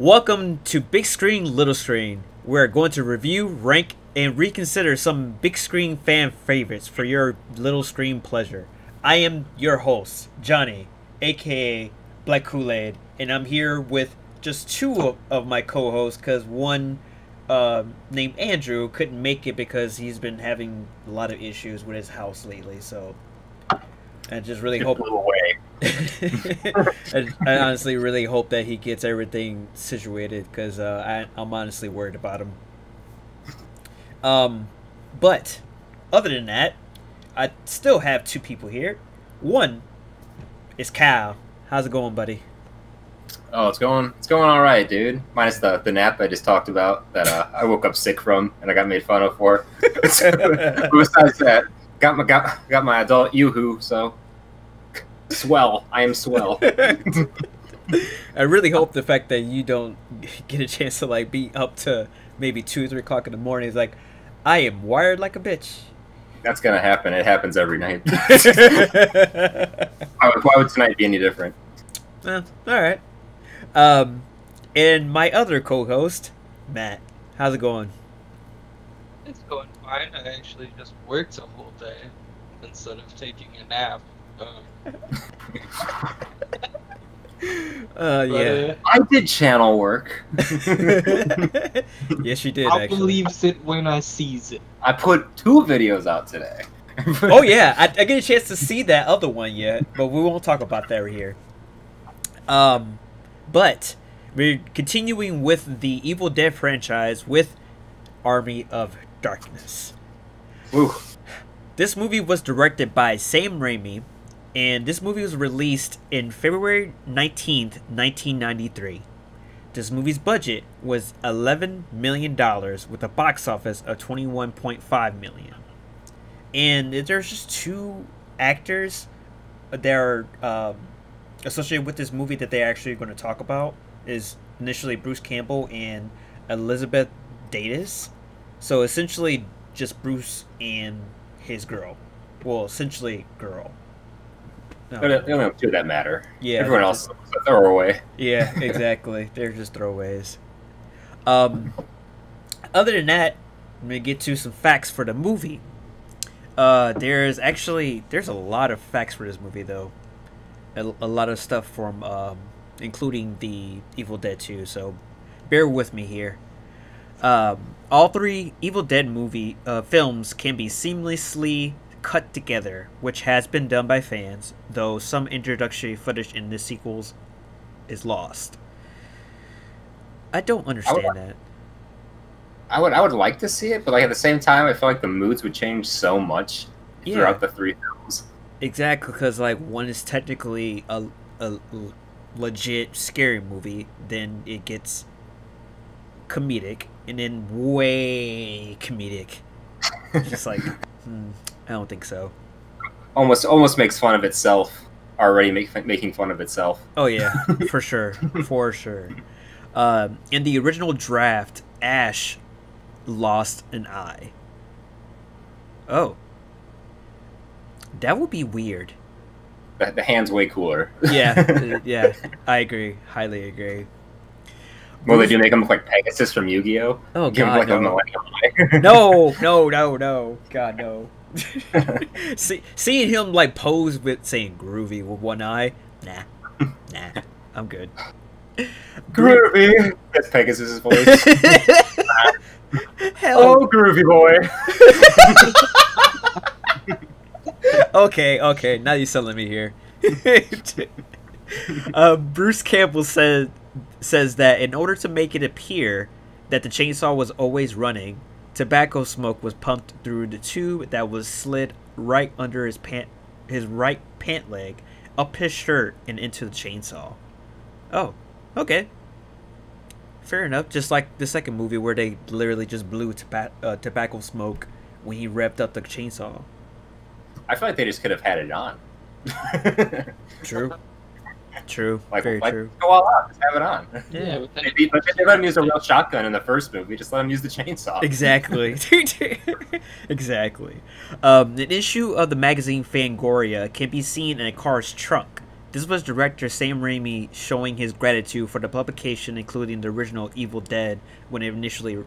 Welcome to Big Screen, Little Screen. We're going to review, rank, and reconsider some big screen fan favorites for your little screen pleasure. I am your host, Johnny, aka Black Kool-Aid, and I'm here with just two of my co-hosts because one named Andrew couldn't make it because he's been having a lot of issues with his house lately, so I just really hope away. I honestly really hope that he gets everything situated because I'm honestly worried about him. But other than that, I still have two people here. One is Kyle. How's it going, buddy? Oh, it's going all right, dude. Minus the nap I just talked about that I woke up sick from and I got made fun of for. But besides that, got my adult yoo-hoo, so swell. I am swell. I really hope the fact that you don't get a chance to like be up to maybe 2 or 3 o'clock in the morning is like, I am wired like a bitch. That's gonna happen. It happens every night. Why would tonight be any different? All right. And my other co-host, Matt. How's it going? It's going fine. I actually just worked a whole day instead of taking a nap. Yeah. I did channel work. Yes, you did. I actually believes it when I sees it. I put 2 videos out today. Oh yeah, I get a chance to see that other one yet, but we won't talk about that right here. But we're continuing with the Evil Dead franchise with Army of Darkness. Ooh. This movie was directed by Sam Raimi, and this movie was released in February 19th, 1993. This movie's budget was $11 million with a box office of $21.5 million. And there's just 2 actors that are associated with this movie that they're actually going to talk about. Is initially Bruce Campbell and Elizabeth Davis. So essentially just Bruce and his girl. Well, essentially girl. The only 2 that matter. Yeah. Everyone else is a throwaway. Yeah, exactly. They're just throwaways. Other than that, I'm going to get to some facts for the movie. There's a lot of facts for this movie, though. A lot of stuff from, including the Evil Dead 2, so bear with me here. All 3 Evil Dead films can be seamlessly cut together, which has been done by fans, though some introductory footage in the sequels is lost. I don't understand that. I would like to see it, but like at the same time, I feel like the moods would change so much throughout the 3 films. Exactly, because like one is technically a legit scary movie, then it gets comedic, and then way comedic. Just like, I don't think so. Almost makes fun of itself. Already making fun of itself. Oh yeah, for sure, for sure. In the original draft, Ash lost an eye. Oh, that would be weird. The hand's way cooler. Yeah, I agree. Highly agree. Well, they do make him look like Pegasus from Yu-Gi-Oh. Oh Give God, him no. like a No. God, no. Seeing him like pose with saying groovy with one eye, nah, I'm good. Groovy. That's Pegasus' voice. Hell. Oh, groovy boy. Okay. Now you're selling me here. Bruce Campbell says that in order to make it appear that the chainsaw was always running, tobacco smoke was pumped through the tube that was slid right under his right pant leg, up his shirt, and into the chainsaw. Oh, okay. Fair enough. Just like the second movie where they literally just blew tobacco smoke when he revved up the chainsaw. I feel like they just could have had it on. True. Like, Very true. Go all out. Just have it on. Yeah, but then They let him use a real shotgun in the first movie. Just let him use the chainsaw. Exactly. Exactly. An issue of the magazine Fangoria can be seen in a car's trunk. This was director Sam Raimi showing his gratitude for the publication, including the original Evil Dead when it initially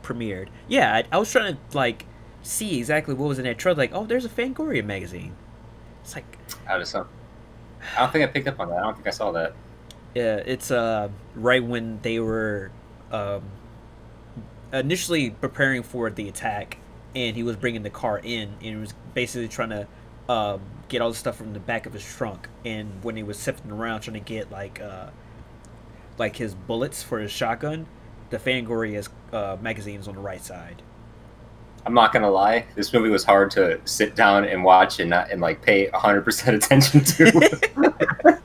premiered. Yeah, I was trying to like see exactly what was in that trailer. Like, oh, there's a Fangoria magazine. It's like, I don't think I picked up on that. I don't think I saw that. yeah, it's right when they were initially preparing for the attack, and he was bringing the car in, and he was basically trying to get all the stuff from the back of his trunk. And when he was sifting around trying to get like his bullets for his shotgun, the Fangoria's magazine is on the right side. I'm not gonna lie, this movie was hard to sit down and watch and like pay 100% attention to.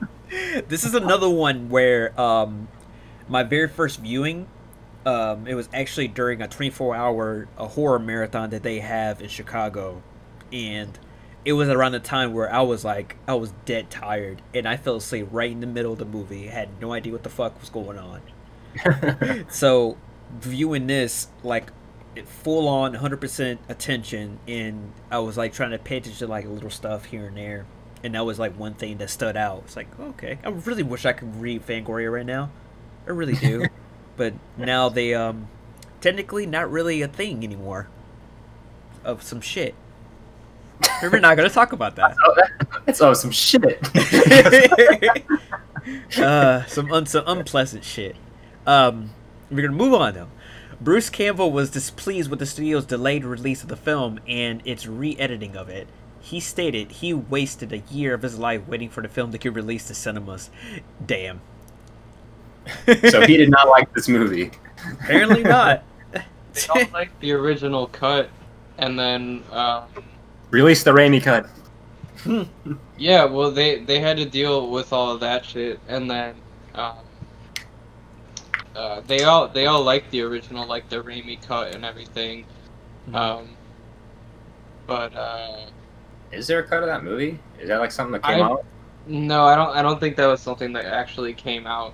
This is another one where my very first viewing, it was actually during a 24-hour horror marathon that they have in Chicago, and it was around the time where I was dead tired, and I fell asleep right in the middle of the movie. I had no idea what the fuck was going on. So viewing this, like, full on 100% attention, and I was like trying to pay attention to like little stuff here and there, and that was like one thing that stood out. It's like, okay, I really wish I could read Fangoria right now. I really do. But now they technically not really a thing anymore of some shit. We're not gonna talk about that. It's some shit. Some unpleasant shit. We're gonna move on though. Bruce Campbell was displeased with the studio's delayed release of the film and its re-editing of it. He stated he wasted a year of his life waiting for the film to get released to cinemas. Damn. So he did not like this movie. Apparently not. They don't like the original cut, and then Release the Raimi cut. yeah, well they had to deal with all of that shit, and then they all like the original, like the Raimi cut and everything. But is there a cut of that movie? Is that like something that came out? No, I don't think that was something that actually came out.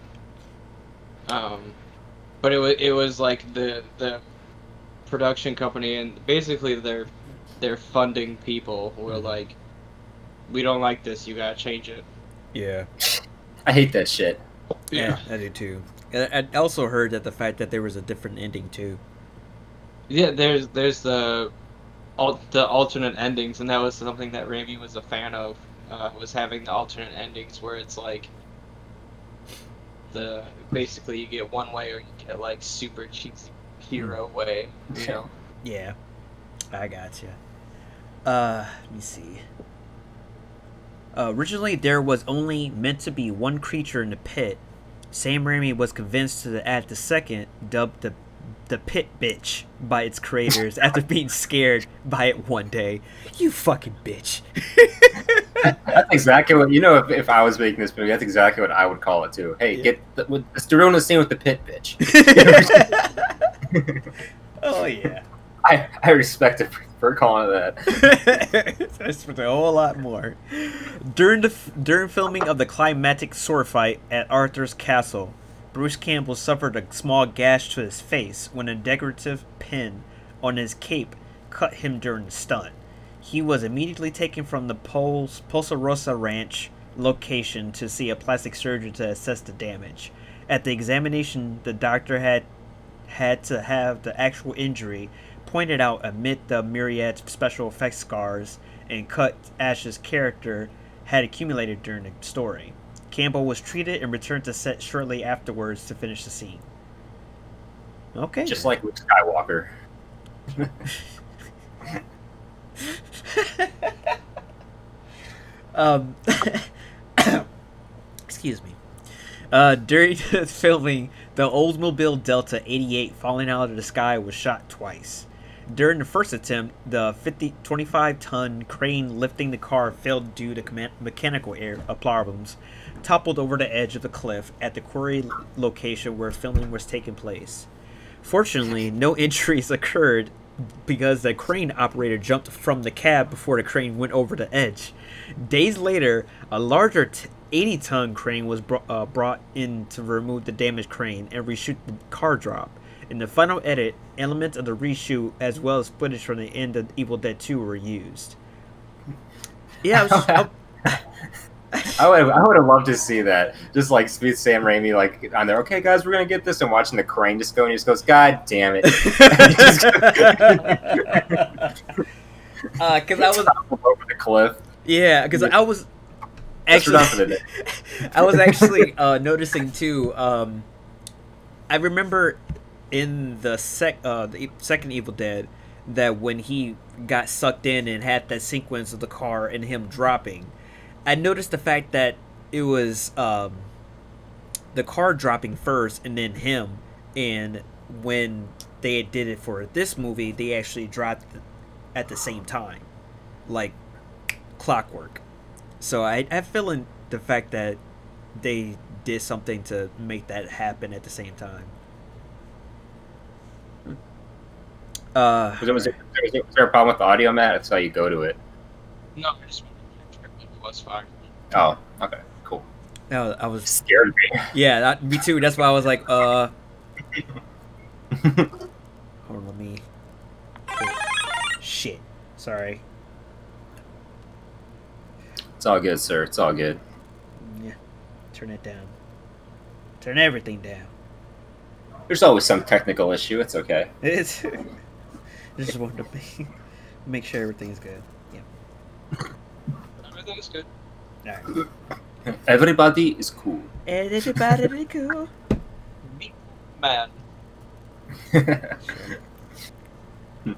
But it was like the production company, and basically their funding people were like, we don't like this, you gotta change it. Yeah. I hate that shit. Yeah, I do too. And I also heard that the fact that there was a different ending too. Yeah, there's the alternate endings, and that was something that Raimi was a fan of. Was having the alternate endings where it's like basically you get one way or you get like super cheesy hero way, you know. Yeah, I gotcha. Let me see. Originally, there was only meant to be one creature in the pit. Sam Raimi was convinced to add the second, dubbed the Pit Bitch by its creators after being scared by it one day. You fucking bitch. That's exactly what, if I was making this movie, that's exactly what I would call it too. Hey, yeah. Let's do the scene with the Pit Bitch. Oh yeah. I respect it for calling it that. I respect it a whole lot more. During filming of the climactic sword fight at Arthur's castle, Bruce Campbell suffered a small gash to his face when a decorative pin on his cape cut him during the stunt. He was immediately taken from the Posa Rosa Ranch location to see a plastic surgeon to assess the damage. At the examination, the doctor had to have the actual injury pointed out amid the myriad special effects scars and cut Ash's character had accumulated during the story. Campbell was treated and returned to set shortly afterwards to finish the scene. Okay. Just like Luke Skywalker. Excuse me. During the filming, the Oldsmobile Delta 88 falling out of the sky was shot twice. During the first attempt, the 25-ton crane lifting the car failed due to mechanical problems, toppled over the edge of the cliff at the quarry location where filming was taking place. Fortunately, no injuries occurred because the crane operator jumped from the cab before the crane went over the edge. Days later, a larger 80-ton crane was brought in to remove the damaged crane and reshoot the car drop. In the final edit, elements of the reshoot as well as footage from the end of Evil Dead 2 were used. Yeah, I would have loved to see that. Just like Speed Sam Raimi, like on there. Okay, guys, we're gonna get this, and watching the crane just go, and he just goes, "God damn it!" Because I was over the cliff. Yeah, because I was actually I was actually noticing too. I remember in the second Evil Dead that when he got sucked in and had that sequence of the car and him dropping, I noticed the fact that it was the car dropping first and then him, and when they did it for this movie, they actually dropped at the same time, like clockwork. So I have feeling the fact that they did something to make that happen at the same time. Was there a problem with the audio, Matt? That's how you go to it. No, I just wanted to check if it was fine. Oh, okay, cool. No, I was scared me. Yeah, me too. That's why I was like, hold on, let me. Shit, sorry. It's all good, sir. It's all good. Yeah, turn it down. Turn everything down. There's always some technical issue. It's okay. It's just wanted to make sure everything's good. Yeah. Everything's good. All right. Everybody is cool. Everybody is cool. Me, man.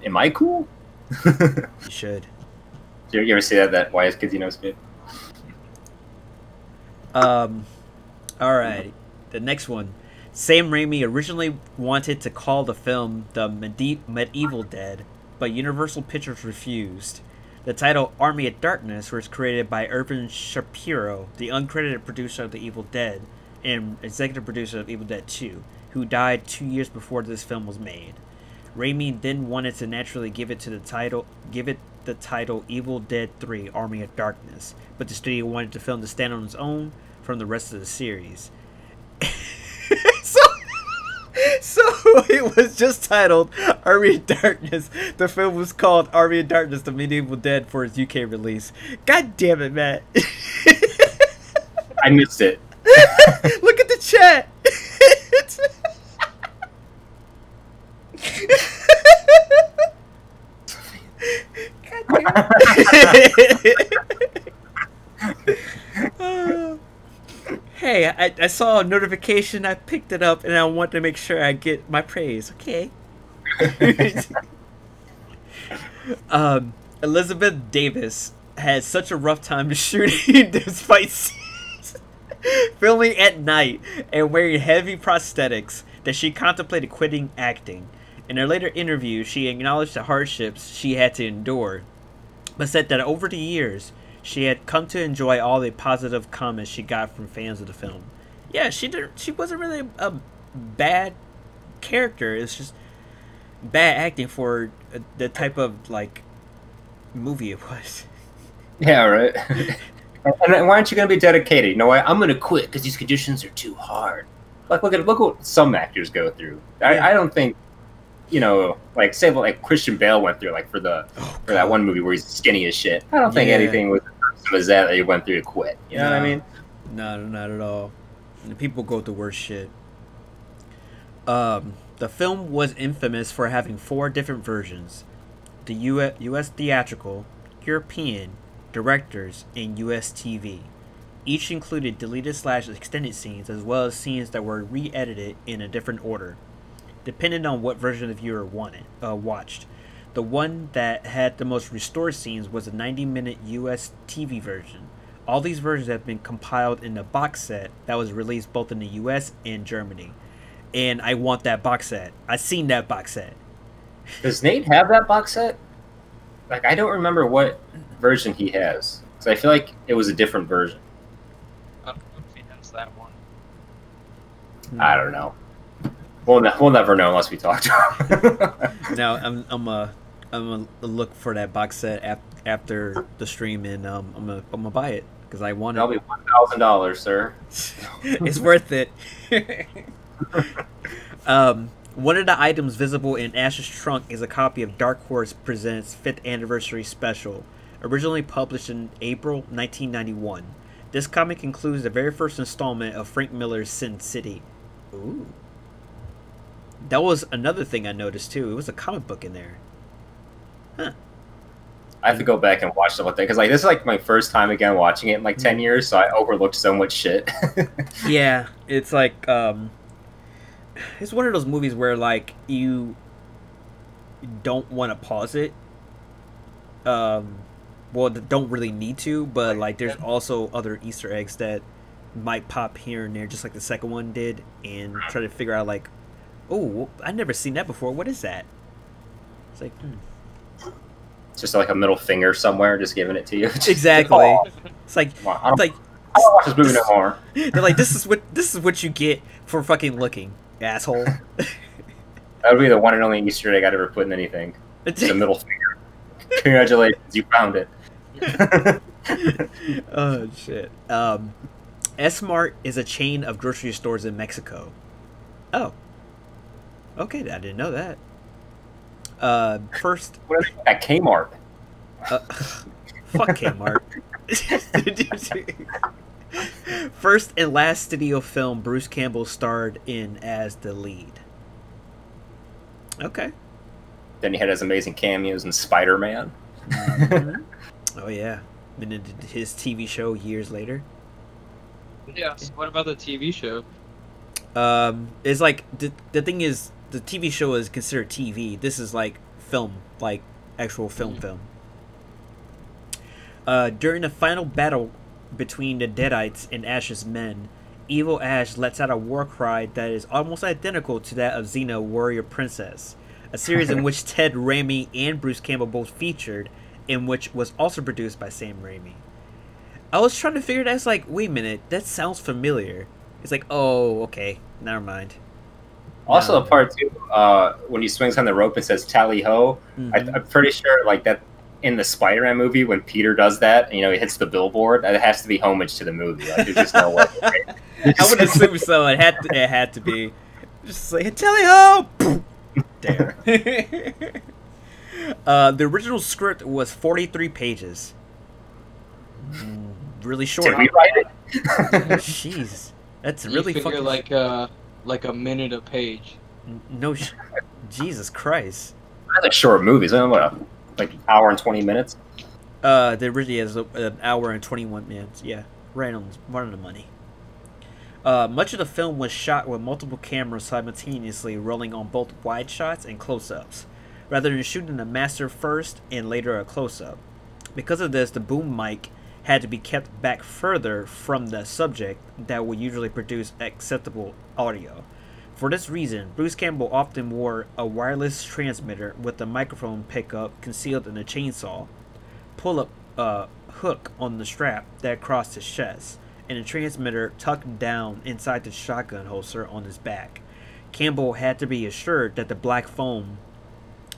Am I cool? You should. You ever see that Why Is Kids You Know skit? Alright. The next one. Sam Raimi originally wanted to call the film The Medieval Dead, but Universal Pictures refused. The title Army of Darkness was created by Irvin Shapiro, the uncredited producer of The Evil Dead and executive producer of Evil Dead 2, who died 2 years before this film was made. Raimi then wanted to naturally give it the title Evil Dead 3 Army of Darkness, but the studio wanted the film to stand on its own from the rest of the series. So it was just titled Army of Darkness. The film was called Army of Darkness: The Medieval Dead for its UK release. God damn it, Matt. I missed it. Look at the chat. Hey, I saw a notification, I picked it up, and I want to make sure I get my praise, okay? Elizabeth Davis had such a rough time shooting this fight scenes, filming at night and wearing heavy prosthetics, that she contemplated quitting acting. In her later interview, she acknowledged the hardships she had to endure, but said that over the years, she had come to enjoy all the positive comments she got from fans of the film. Yeah, she wasn't really a bad character. It's just bad acting for the type of like movie it was. Yeah, right. And why aren't you gonna be dedicated? You know what? I'm gonna quit because these conditions are too hard. Like look what some actors go through. I don't think, you know, like say what like Christian Bale went through, like for that one movie where he's skinny as shit. I don't think anything was that he went through to quit. You know what I mean? No, not at all. And people go through worse shit. The film was infamous for having 4 different versions: the U.S. theatrical, European, directors, and U.S. TV. Each included deleted/extended scenes, as well as scenes that were re-edited in a different order, depending on what version the viewer watched. The one that had the most restored scenes was a 90-minute US TV version. All these versions have been compiled in a box set that was released both in the US and Germany. And I want that box set. I've seen that box set. Does Nate have that box set? Like, I don't remember what version he has. So I feel like it was a different version. I don't know if he has that one. I don't know. We'll never know unless we talk to him. Now I'm gonna look for that box set after the stream, and I'm gonna buy it because I want it. That'll be $1,000, sir. It's worth it. One of the items visible in Ash's trunk is a copy of Dark Horse Presents 5th Anniversary Special, originally published in April 1991. This comic includes the very first installment of Frank Miller's Sin City. Ooh. That was another thing I noticed too. It was a comic book in there. Huh. I have to go back and watch the whole thing because like this is like my first time again watching it in like 10 years, so I overlooked so much shit. Yeah, it's like it's one of those movies where like you don't want to pause it. Well, don't really need to, but like there's also other Easter eggs that might pop here and there, just like the second one did, and try to figure out like, oh, I never seen that before. What is that? It's like, It's just like a middle finger somewhere, just giving it to you. exactly. Oh, It's like, I don't watch this movie no more. they're like, this is what you get for fucking looking, asshole. That would be the one and only Easter egg I'd ever put in anything. It's a middle finger. Congratulations, you found it. Oh shit. S-Mart is a chain of grocery stores in Mexico. Oh. Okay, I didn't know that. First. What is that? Kmart. Fuck Kmart. First and last studio film Bruce Campbell starred in as the lead. Okay. Then he had his amazing cameos in Spider-Man. Mm-hmm. Oh yeah, and then did his TV show years later. Yeah. So what about the TV show? It's like the thing is the TV show is considered TV. This is like film, like actual film. During the final battle between the Deadites and Ash's men, Evil Ash lets out a war cry that is almost identical to that of Xena, Warrior Princess, a series in which Ted Raimi and Bruce Campbell both featured, in which was also produced by Sam Raimi. I was trying to figure that. It's like, wait a minute, that sounds familiar. It's like, oh, okay, never mind. Also, the part too, when he swings on the rope and says "Tally ho," I'm pretty sure like that in the Spider-Man movie when Peter does that, he hits the billboard. That has to be homage to the movie. Like, there's just no way. Right? I would assume so. It had to be. Just like "Tally ho!" Damn. The original script was 43 pages. Really short. Did we write it? Jeez, that's You really figure fucking like a minute a page. no. Jesus Christ. That's a short movie. So what, like hour and 20 minutes? The originally has an hour and 21 minutes. Yeah, right on the money. Much of the film was shot with multiple cameras simultaneously rolling on both wide shots and close-ups, rather than shooting a master first and later a close-up. Because of this, the boom mic had to be kept back further from the subject that would usually produce acceptable audio. For this reason, Bruce Campbell often wore a wireless transmitter with a microphone pickup concealed in a chainsaw, pull-up hook on the strap that crossed his chest, and a transmitter tucked down inside the shotgun holster on his back. Campbell had to be assured that the black foam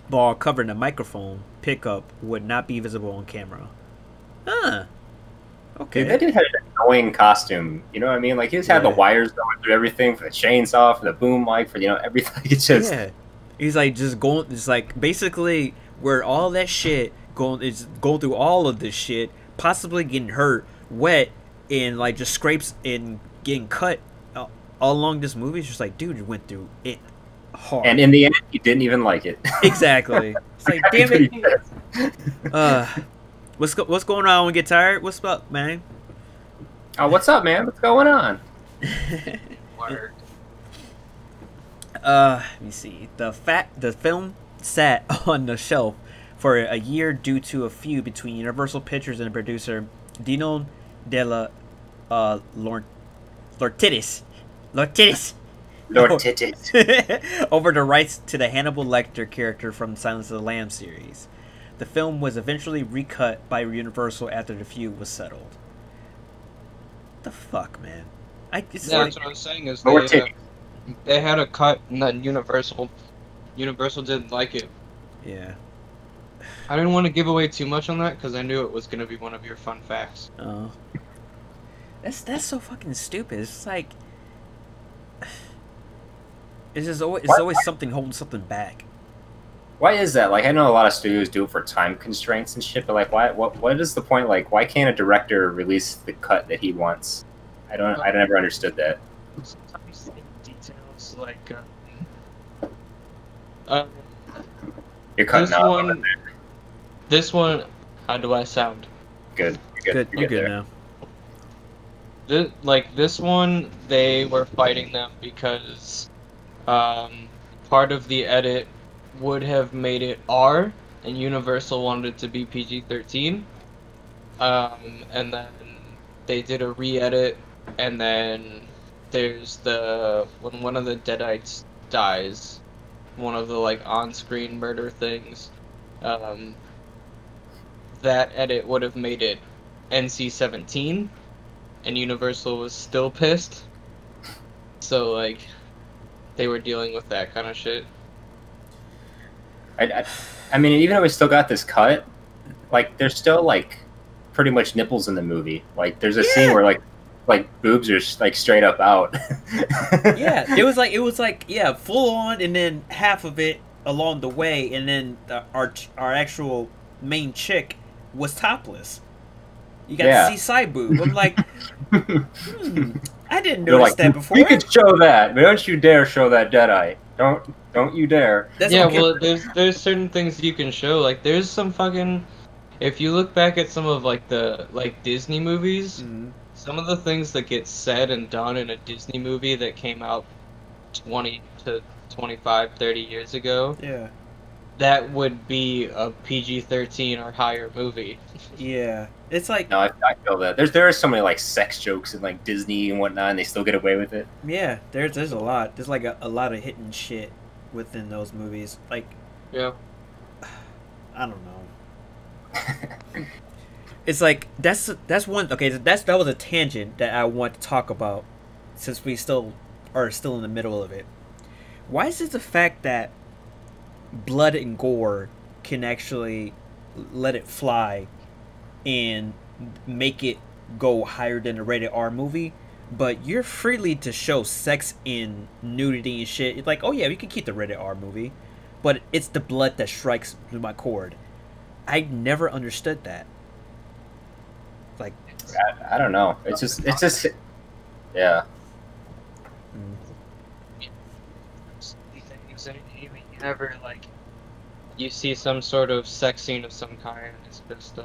ball covering the microphone pickup would not be visible on camera. Huh. Okay. Dude, that dude had an annoying costume. You know what I mean? Like he just had the wires going through everything, for the chainsaw, for the boom mic, for everything. It's just He's like just like basically where all that shit going through all of this shit, possibly getting hurt, wet, and like just scrapes and getting cut all along this movie. It's just like, dude, you went through it hard. And in the end, he didn't even like it. Exactly. It's like, damn it. What's going on when we get tired? What's up, man? Oh, what's up, man? What's going on? Let me see. The film sat on the shelf for a year due to a feud between Universal Pictures and the producer Dino de la Lortitis over the rights to the Hannibal Lecter character from Silence of the Lambs series. The film was eventually recut by Universal after the feud was settled. What the fuck, man? That's what I was saying is they had a cut and then Universal didn't like it. Yeah. I didn't want to give away too much on that because I knew it was going to be one of your fun facts. Oh. That's so fucking stupid. It's like it's always something holding something back. Why is that? Like, I know a lot of studios do it for time constraints and shit, but like, why? What is the point? Like, why can't a director release the cut that he wants? I never understood that. Sometimes details like uh, You're cutting this out. one. This one. How do I sound? Good. You're good. You're good now. This one, they were fighting them because part of the edit would have made it R, and Universal wanted it to be PG-13. And then they did a re-edit, and then there's when one of the Deadites dies, one of the like on-screen murder things. That edit would have made it NC-17, and Universal was still pissed. So like, they were dealing with that kind of shit. I mean, even though we still got this cut, like, there's still like pretty much nipples in the movie. Like, there's a scene where like boobs are like straight up out. Yeah, it was like yeah, full on, and then half of it along the way, and then our actual main chick was topless. You got to see side boob. I'm like, I didn't notice that before. You could show that, but don't you dare show that Deadite. Don't you dare. Well, there's certain things you can show. Like, there's some fucking. If you look back at some of like the Disney movies, some of the things that get said and done in a Disney movie that came out 20 to 25, 30 years ago. Yeah. That would be a PG-13 or higher movie. Yeah, it's like no, I feel that there are so many like sex jokes in like Disney and whatnot, and they still get away with it. Yeah, there's a lot. There's like a lot of hidden shit within those movies. Like, yeah, I don't know. It's like that's one. Okay, that was a tangent that I want to talk about, since we still are in the middle of it. Why is it the fact that blood and gore can actually let it fly and make it go higher than a rated R movie, but you're freely to show sex and nudity and shit? It's like, oh yeah, we can keep the rated R movie, but it's the blood that strikes through my chord. I never understood that. Like, I don't know. It's just yeah. You never like, you see some sort of sex scene of some kind, it's just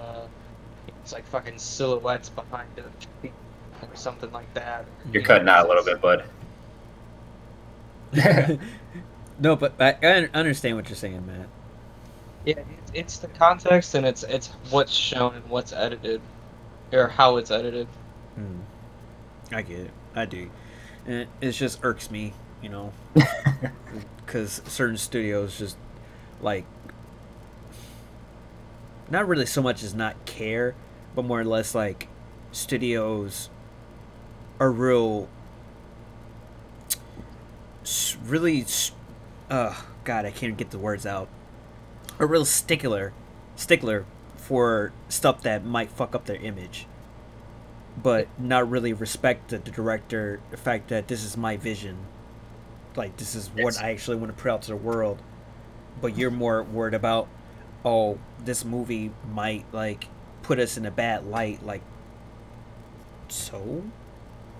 it's like fucking silhouettes behind it or something like that. You're cutting out a little bit, bud. No, but I understand what you're saying, Matt. Yeah, it's the context, and it's what's shown and what's edited, or how it's edited. I get it. I do. And it just irks me, you know, because certain studios just like, not really so much as not care, but more or less like studios are really God, I can't get the words out. A real stickler for stuff that might fuck up their image, but not really respect the director, the fact that this is my vision, like this is what I actually want to put out to the world. But you're more worried about, oh, this movie might like put us in a bad light. Like, so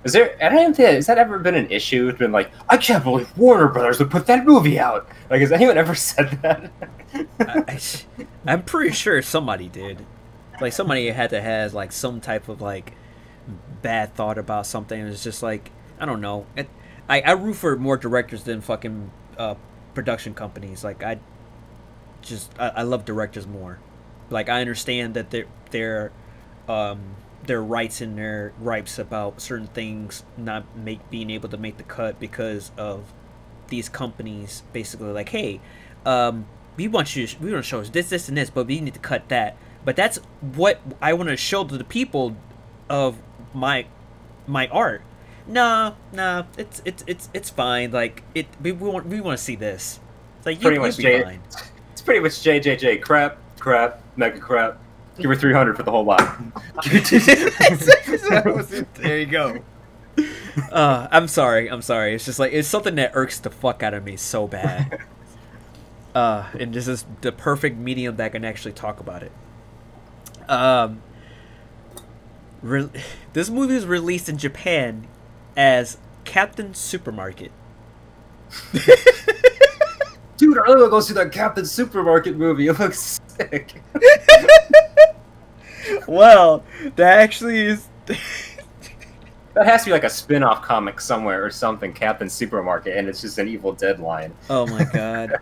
I don't even think, has that ever been an issue? It's been like, I can't believe Warner Brothers would put that movie out. Like, has anyone ever said that? I'm pretty sure somebody did. Like, somebody had to have like some type of like bad thought about something. It's just like, I don't know. I root for more directors than fucking production companies. Like, I love directors more. Like, I understand that their rights and their gripes about certain things not being able to make the cut because of these companies basically like, hey, we want to show us this and this, but we need to cut that. But that's what I want to show to the people of my art. Nah, it's fine. Like, we want to see this. It's like, you'll be fine. It's pretty much JJJ crap, mega crap. Give her 300 for the whole lot. There you go. I'm sorry. It's just like, it's something that irks the fuck out of me so bad. And this is the perfect medium that can actually talk about it. Um, this movie was released in Japan as Captain Supermarket. Dude, I really want to go see that Captain Supermarket movie. It looks sick. Well, that actually is. That has to be like a spin-off comic somewhere or something, Captain Supermarket, and it's just an Evil Dead line. Oh my god.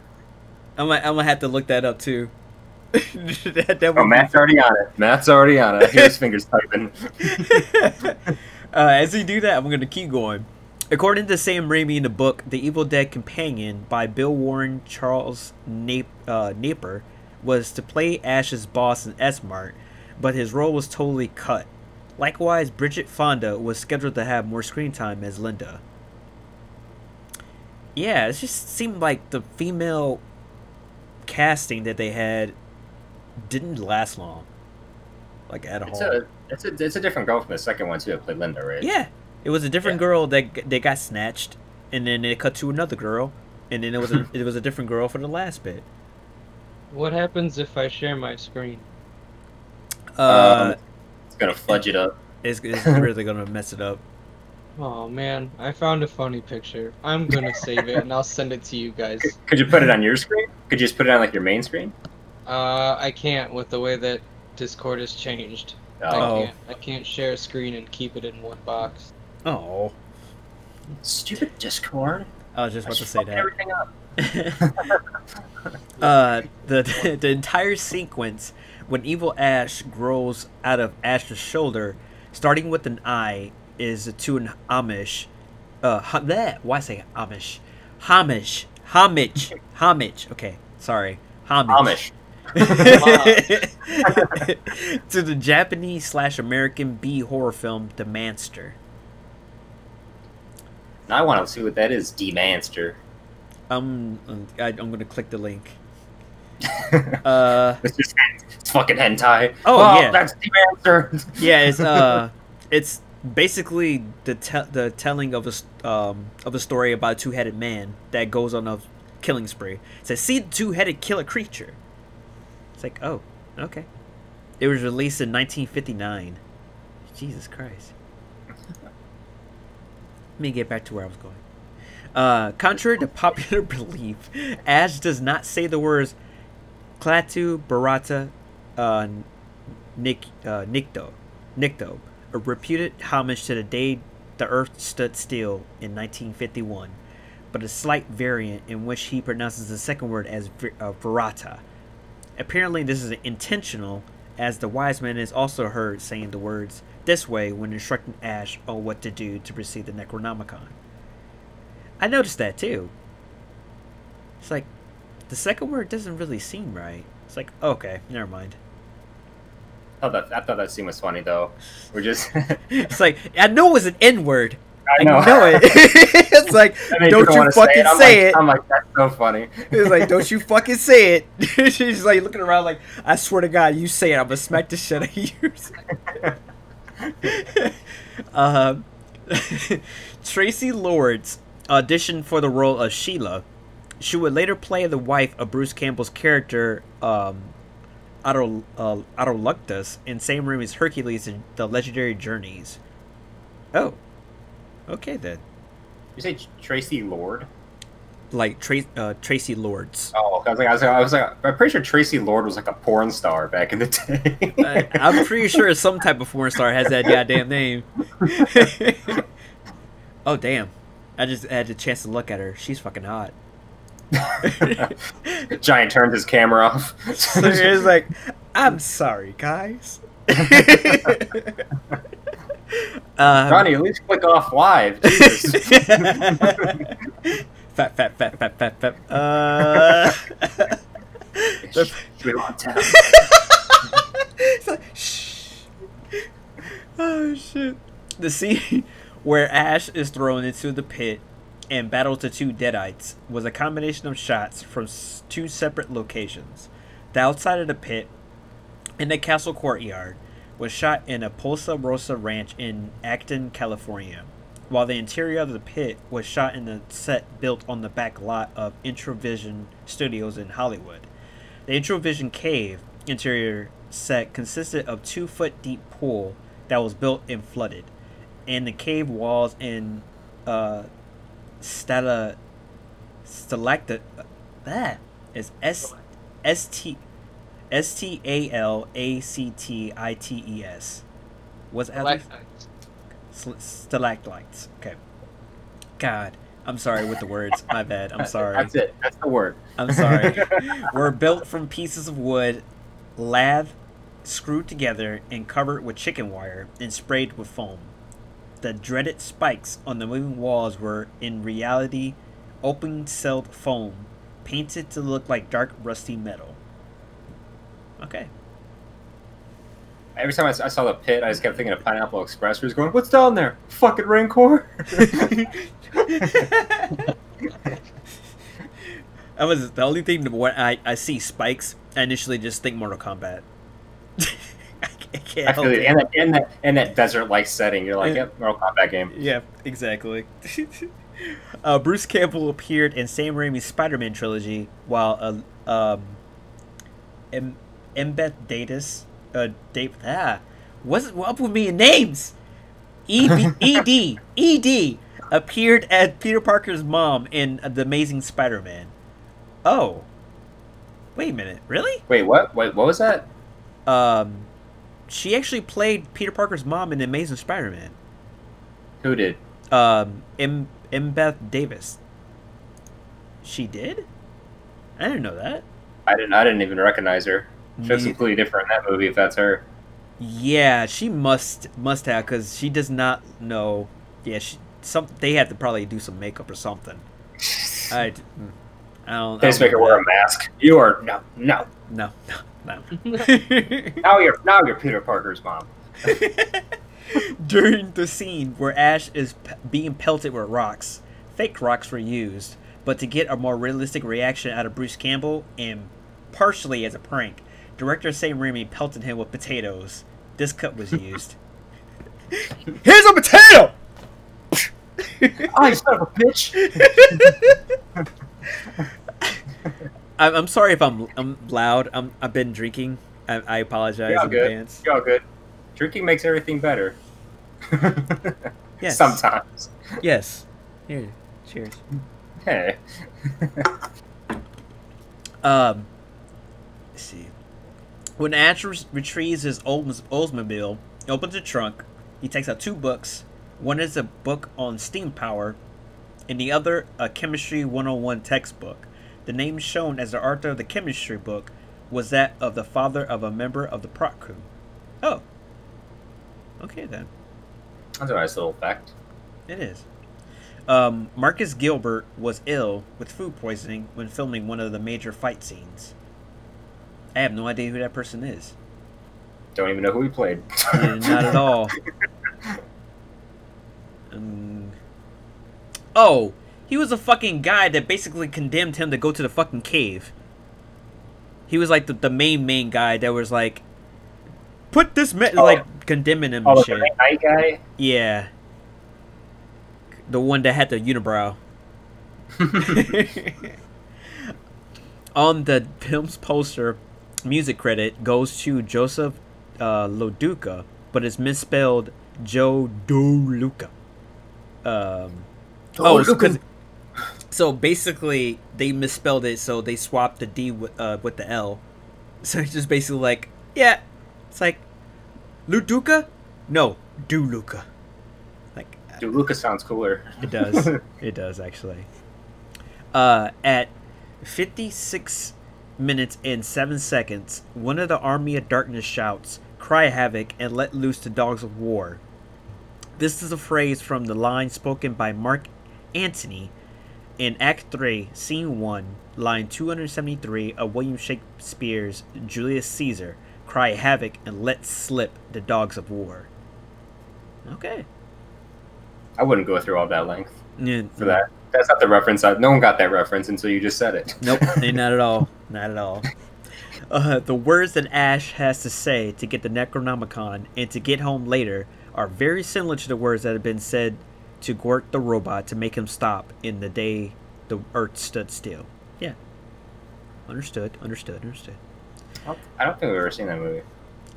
I'm gonna have to look that up too. that Oh, Matt's already on it. Matt's already on it. I hear his fingers typing. As he do that, I'm gonna keep going. According to Sam Raimi in the book, The Evil Dead Companion by Bill Warren Charles Napier was to play Ash's boss in S-Mart, but his role was totally cut. Likewise, Bridget Fonda was scheduled to have more screen time as Linda. Yeah, it just seemed like the female casting that they had didn't last long. Like, at all. It's a different girl from the second one, too, that played Linda, right? Yeah. It was a different girl that they got snatched, and then they cut to another girl, and then it was a different girl for the last bit. What happens if I share my screen? It's gonna fudge it up. It's really gonna mess it up. Oh man, I found a funny picture. I'm gonna save it and I'll send it to you guys. Could you put it on your screen? Could you just put it on like your main screen? I can't with the way that Discord has changed. Oh. I can't share a screen and keep it in one box. Oh, Stupid Discord. I was just about to say that. Everything up. The entire sequence when evil Ash grows out of Ash's shoulder, starting with an eye, is to an homage. Why say Amish? Homage. Okay, sorry. Homage. To the Japanese/American B horror film The Manster. Now I want to see what that is, D-Manster. I'm gonna click the link. It's fucking hentai. Oh yeah, that's D-Manster. Yeah, it's basically the telling of a story about a two-headed man that goes on a killing spree. It says, see the two-headed killer creature. It's like, oh, okay. It was released in 1959. Jesus Christ. Let me get back to where I was going. Contrary to popular belief, Ash does not say the words Klaatu Barata Nikto, a reputed homage to the day the Earth stood still in 1951, but a slight variant in which he pronounces the second word as Barata. Apparently this is intentional, as the wise man is also heard saying the words this way when instructing Ash on what to do to precede the Necronomicon. I noticed that too. It's like, the second word doesn't really seem right. It's like, okay, never mind. I thought that scene was funny though. We're just It's like, I know it was an N-word. I know it. It's like, don't you fucking say it. I'm like, that's so funny. It's like, don't you fucking say it. She's like looking around like, I swear to God, you say it, I'm gonna smack the shit out of you. Tracy Lords auditioned for the role of Sheila. She would later play the wife of Bruce Campbell's character, Autoluctus, in Sam Raimi's Hercules and The Legendary Journeys. Oh. Okay then. You say Tracy Lord? Like Tracy Lords. Oh, I was like, I'm pretty sure Tracy Lord was like a porn star back in the day. I'm pretty sure some type of porn star has that goddamn name. Oh damn! I just had the chance to look at her. She's fucking hot. Giant turned his camera off. So it's like, I'm sorry, guys. Ronnie, at least click off live. Jesus. Fat. We want to. It's like, shh. Oh shit! The scene where Ash is thrown into the pit and battles the two Deadites was a combination of shots from two separate locations. The outside of the pit and the castle courtyard was shot in a Posa Rosa ranch in Acton, California, while the interior of the pit was shot in a set built on the back lot of Introvision Studios in Hollywood. The Introvision Cave interior set consisted of 2-foot deep pool that was built and flooded, and the cave walls and stalactite that is stalactites. What's stalactites? Okay. God, I'm sorry with the words. My bad. I'm sorry. That's it. That's the word. I'm sorry. Were built from pieces of wood, lathed, screwed together, and covered with chicken wire and sprayed with foam. The dreaded spikes on the moving walls were in reality open-celled foam, painted to look like dark, rusty metal. Okay. Every time I saw the pit, I just kept thinking of Pineapple Express. Where he's going, "What's down there? Fucking Rancor." That was the only thing when I see spikes, I initially just think Mortal Kombat. I can't I help feel it. it. And that desert-like setting, you're like, "Yep, Mortal Kombat game." Yeah, exactly. Bruce Campbell appeared in Sam Raimi's Spider-Man trilogy, while Embeth Davis, what's up with me in names? Ed appeared as Peter Parker's mom in The Amazing Spider-Man. Oh, wait a minute, really? Wait, what? Wait, what was that? She actually played Peter Parker's mom in The Amazing Spider-Man. Who did? Embeth Davis. She did? I didn't know that. I didn't even recognize her. She looks Me- completely different in that movie. If that's her. Yeah, she must have, because she does not know. Yeah, they had to probably do some makeup or something. I don't. They just make her wear a mask. You are no. No. Now you're Peter Parker's mom. During the scene where Ash is being pelted with rocks, fake rocks were used, but to get a more realistic reaction out of Bruce Campbell, and partially as a prank, director Sam Raimi pelted him with potatoes. This cut was used. Here's a potato! Oh, you son of a bitch! I'm sorry if I'm loud. I've been drinking. I apologize You're all in good. advance. You're all good. Drinking makes everything better. Yes. Sometimes. Yes. Here. Cheers. Hey. Let's see. When Ash retrieves his Oldsmobile, he opens the trunk. He takes out 2 books. One is a book on steam power, and the other a Chemistry 101 textbook. The name shown as the author of the chemistry book was that of the father of a member of the prop crew. Oh. Okay then. That's a nice little fact. It is. Marcus Gilbert was ill with food poisoning when filming one of the major fight scenes. I have no idea who that person is. Don't even know who he played. Yeah, not at all. Oh, he was a fucking guy that basically condemned him to go to the fucking cave. He was like the main guy that was like, put this like condemning him and Oh, shit. the night guy? Yeah. The one that had the unibrow. On the film's poster, music credit goes to Joseph Loduca, but it's misspelled Joe Doluca. So basically they misspelled it, so they swapped the D with the L. So it's just basically like, yeah, it's like Luduca? No, Duluca. Like Duluca sounds cooler. it does. It does actually. At 56 minutes and 7 seconds, one of the Army of Darkness shouts, "Cry havoc and let loose the dogs of war." This is a phrase from the line spoken by Mark Antony in Act 3, Scene 1, line 273 of William Shakespeare's Julius Caesar, "Cry havoc and let slip the dogs of war." Okay. I wouldn't go through all that length Yeah, for that. That's not the reference. No one got that reference until you just said it. Nope, not at all. Not at all. The words that Ash has to say to get the Necronomicon and to get home later are very similar to the words that have been said to Gort the robot to make him stop in the day the Earth stood still. Yeah. Understood. I don't think we've ever seen that movie.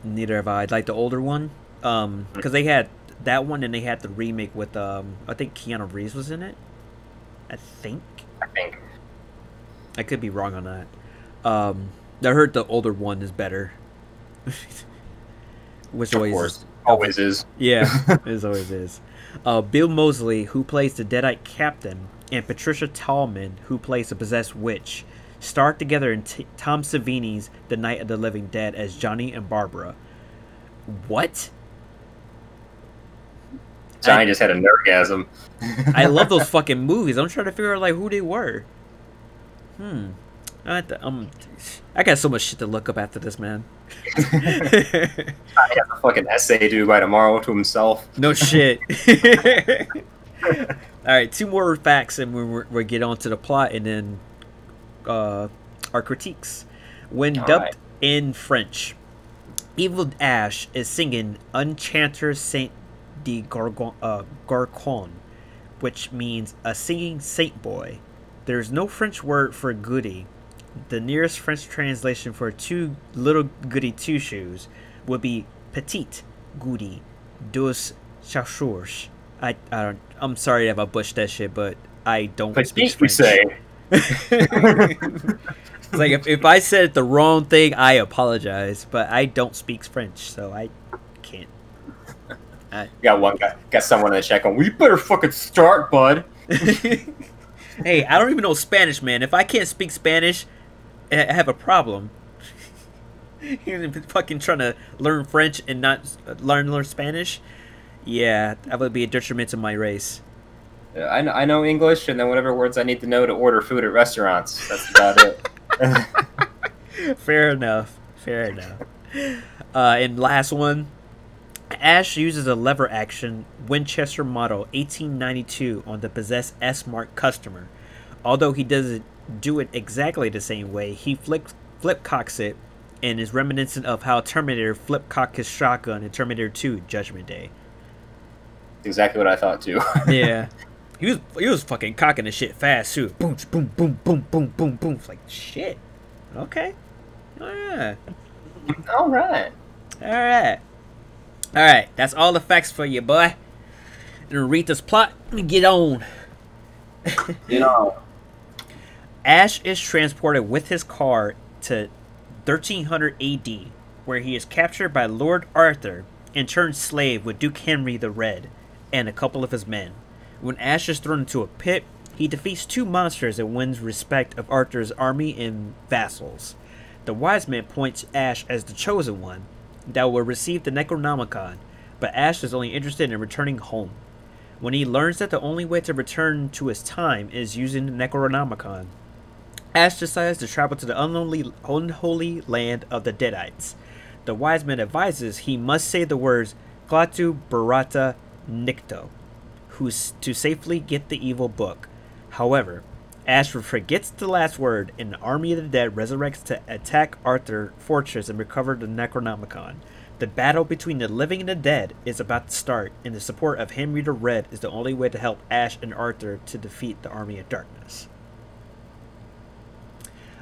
Neither have I. Like the older one, because they had that one and they had the remake with I think Keanu Reeves was in it. I think. I could be wrong on that. I heard the older one is better. Which always is. Yeah, it always is. Bill Moseley, who plays the Deadite captain, and Patricia Tallman, who plays the possessed witch, starred together in Tom Savini's The Night of the Living Dead as Johnny and Barbara. What? Johnny just had an orgasm. I love those fucking movies. I'm trying to figure out like who they were. I got so much shit to look up after this, man. I have a fucking essay due by tomorrow to himself. No shit. All right, 2 more facts, and we'll get on to the plot, and then our critiques. When dubbed in French, Evil Ash is singing Enchanter Saint de Garcon, which means a singing saint boy. There's no French word for goody. The nearest French translation for two little goody two-shoes would be petite goody deux chaussures. I'm sorry if I butchered that shit, but I don't speak French. Say. It's like if I said the wrong thing, I apologize, but I don't speak French, so I can't. Got someone in the chat going, "We better fucking start, bud." Hey, I don't even know Spanish, man. If I can't speak Spanish, I have a problem. You're fucking trying to learn French and not learn Spanish? Yeah, that would be a detriment to my race. I know English, and then whatever words I need to know to order food at restaurants. That's about it. Fair enough. And last one. Ash uses a lever action Winchester model 1892 on the possessed S-Mark customer. Although he doesn't do it exactly the same way, he flip-cocks it and is reminiscent of how Terminator flip-cocked his shotgun in Terminator 2 Judgment Day. Exactly what I thought too. Yeah. He was fucking cocking the shit fast too. Boom, boom, boom, boom, boom, boom, boom. It's like, shit. Okay. Yeah. All right. Alright, that's all the facts for you, boy. And read this plot and get on. Ash is transported with his car to 1300 AD, where he is captured by Lord Arthur and turned slave with Duke Henry the Red and a couple of his men. When Ash is thrown into a pit, he defeats 2 monsters and wins respect of Arthur's army and vassals. The wise man points Ash as the chosen one that will receive the Necronomicon, but Ash is only interested in returning home. When he learns that the only way to return to his time is using the Necronomicon, Ash decides to travel to the unholy land of the Deadites. The wise man advises he must say the words Klaatu Barata Nikto to safely get the evil book. However, Ash forgets the last word, and the army of the dead resurrects to attack Arthur's fortress and recover the Necronomicon. The battle between the living and the dead is about to start, and the support of Henry the Red is the only way to help Ash and Arthur to defeat the army of darkness.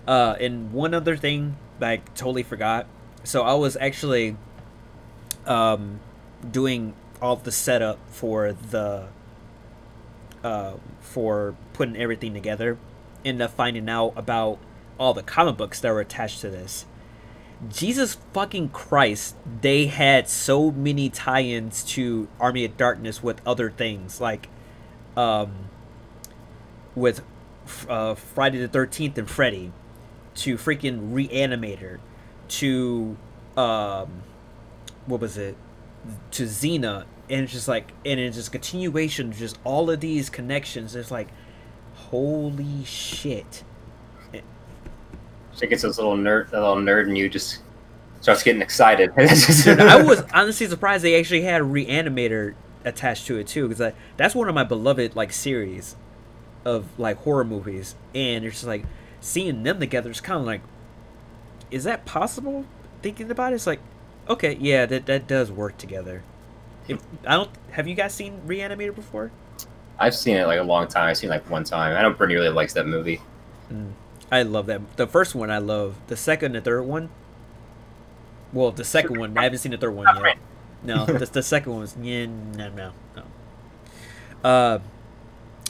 And one other thing that I totally forgot. So I was actually doing all the setup for the for putting everything together, ended up finding out about all the comic books that were attached to this. Jesus fucking Christ, they had so many tie-ins to Army of Darkness with other things, like with Friday the 13th and Freddy, to freaking Reanimator, to what was it, to Xena, and it's just like, and it's just continuation, just all of these connections. It's like, holy shit. She gets this little nerd, and you just starts getting excited. Dude, I was honestly surprised they actually had Reanimator attached to it too, because that's one of my beloved like series of like horror movies, and it's just like seeing them together. It's kind of like, is that possible? Thinking about it, it's like, okay, yeah, that does work together. Have you guys seen Reanimator before? I've seen it like a long time. I've seen it like one time. I know Brittany really likes that movie. I love that. The first one I love. The second and third one. Well, the second one. I haven't seen the third one yet. No, the second one was no. All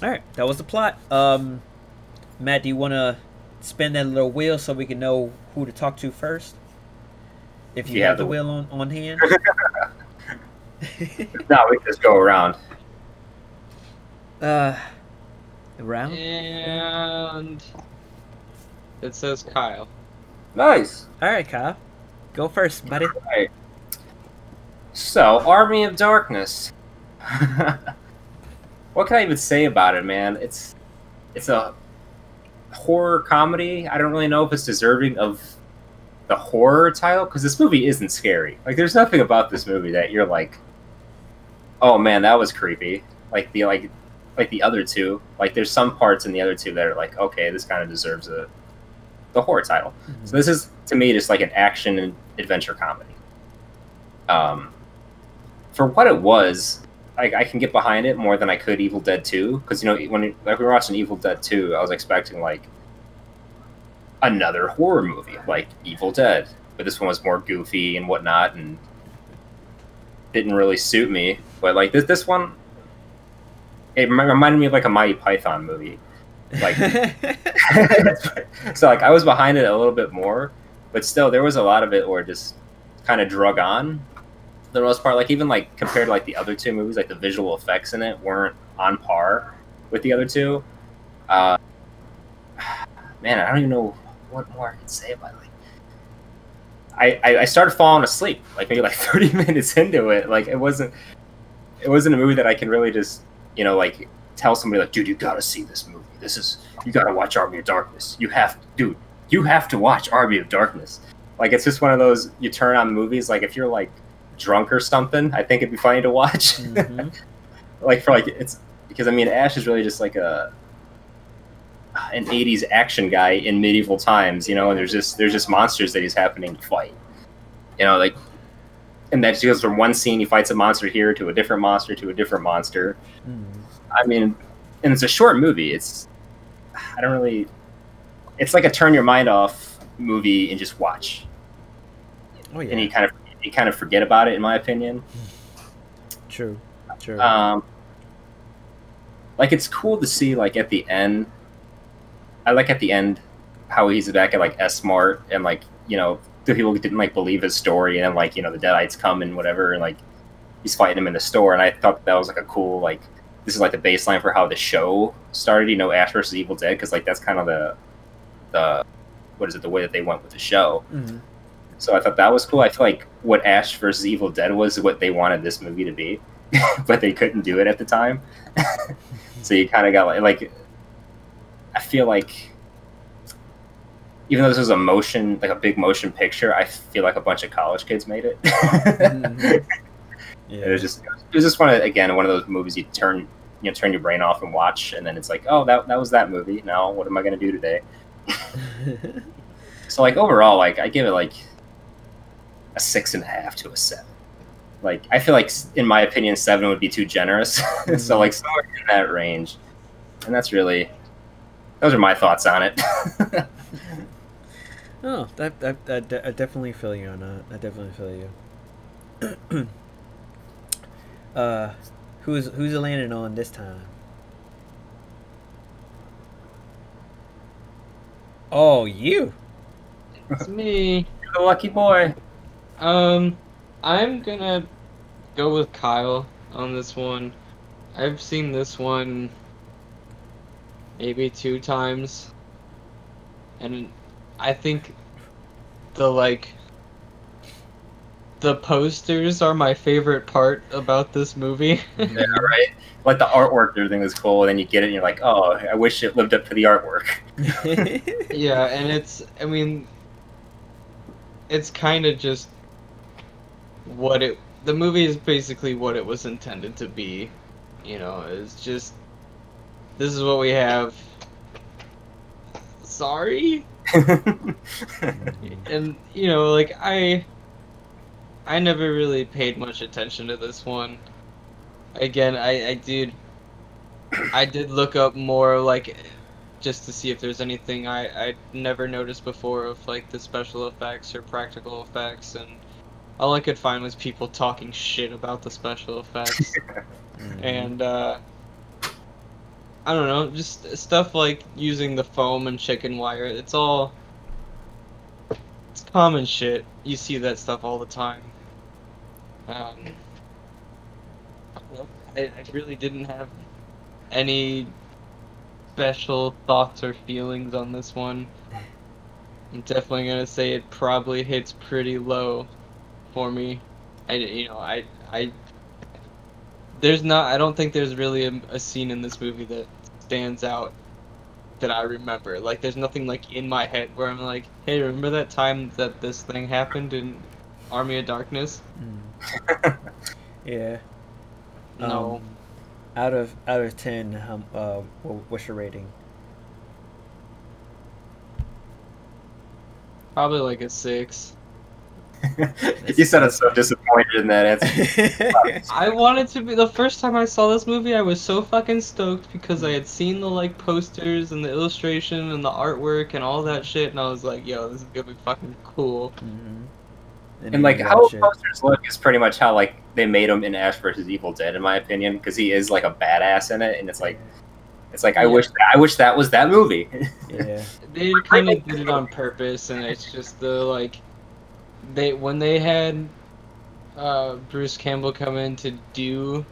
right, that was the plot. Matt, do you want to spin that little wheel so we can know who to talk to first? If you have the wheel on hand. No, we can just go around. Around? And it says Kyle. Nice. All right, Kyle. Go first, buddy. Right. So, Army of Darkness. What can I even say about it, man? It's a horror comedy. I don't really know if it's deserving of the horror title, because this movie isn't scary. Like, there's nothing about this movie that you're like, oh man, that was creepy. Like the other two. Like, there's some parts in the other two that are like, okay, this kind of deserves the horror title. Mm-hmm. So this is, to me, just like an action and adventure comedy. For what it was, I can get behind it more than I could Evil Dead 2, because, you know, when we were watching Evil Dead 2, I was expecting like another horror movie like Evil Dead, but this one was more goofy and whatnot, and didn't really suit me. But like this one, it reminded me of like a Monty Python movie. Like, so like I was behind it a little bit more, but still there was a lot of it where it just kind of drug on. For the most part, like even like compared to like the other two movies, like the visual effects in it weren't on par with the other two. Man, I don't even know what more I can say about it. I started falling asleep like maybe like 30 minutes into it. Like it wasn't a movie that I can really just, you know, like tell somebody like, dude, you gotta see this movie. You gotta watch Army of Darkness. You have to watch Army of Darkness. Like it's just one of those, you turn on movies, like if you're like drunk or something, I think it'd be funny to watch. Mm-hmm. It's because I mean Ash is really just like an 80s action guy in medieval times, you know, and there's just monsters that he's happening to fight, you know, like, and that goes from one scene he fights a monster here to a different monster to a different monster. I mean, and it's a short movie. It's like a turn your mind off movie and just watch. Oh yeah. And you kind of forget about it, in my opinion. True. Like it's cool to see like at the end. I like at the end how he's back at like S-Mart and like, you know, the people didn't like believe his story, and then like, you know, the Deadites come and whatever, and like he's fighting him in the store, and I thought that was like a cool, like, this is like the baseline for how the show started, you know, Ash versus Evil Dead, because like that's kind of the way that they went with the show. Mm-hmm. So I thought that was cool. I feel like what Ash versus Evil Dead was what they wanted this movie to be, but they couldn't do it at the time. So you kind of got like I feel like even though this was a big motion picture, I feel like a bunch of college kids made it. Mm-hmm. Yeah. It was just one of those movies you turn your brain off and watch, and then it's like, oh, that was that movie. Now what am I going to do today? So like overall, like I give it like a 6.5 to a 7. Like I feel like, in my opinion, 7 would be too generous. Mm-hmm. So like somewhere in that range, and those are my thoughts on it. Oh, I definitely feel you on that. I definitely feel you. Who's it landing on this time? Oh, you. It's me. You're the lucky boy. I'm gonna go with Kyle on this one. I've seen this one maybe 2 times, and I think the posters are my favorite part about this movie. Yeah, right. Like the artwork, everything is cool, and then you get it and you're like, oh, I wish it lived up to the artwork. Yeah, and it's kind of just the movie is basically what it was intended to be. You know, it's just, this is what we have. Sorry? And, you know, like, I never really paid much attention to this one. Again, I did I did look up more, like, just to see if there's anything I never noticed before of, like, the special effects or practical effects, and all I could find was people talking shit about the special effects. And, I don't know, just stuff like using the foam and chicken wire, it's common shit. You see that stuff all the time. I don't know. I really didn't have any special thoughts or feelings on this one. I'm definitely gonna say it probably hits pretty low for me. I don't think there's really a scene in this movie that stands out that I remember. Like, there's nothing like in my head where I'm like, hey, remember that time that this thing happened in Army of Darkness? Yeah. No. Out of 10, what's your rating? Probably like a 6. You sounded so disappointed in that answer. I wanted to be. The first time I saw this movie, I was so fucking stoked because I had seen the like posters and the illustration and the artwork and all that shit, and I was like, "Yo, this is gonna be fucking cool." And like how posters look is pretty much how like they made him in Ash vs. Evil Dead, in my opinion, because he is like a badass in it, and it's like I wish that was that movie. Yeah, they kind of did it on purpose, and it's just the like. When they had Bruce Campbell come in to do,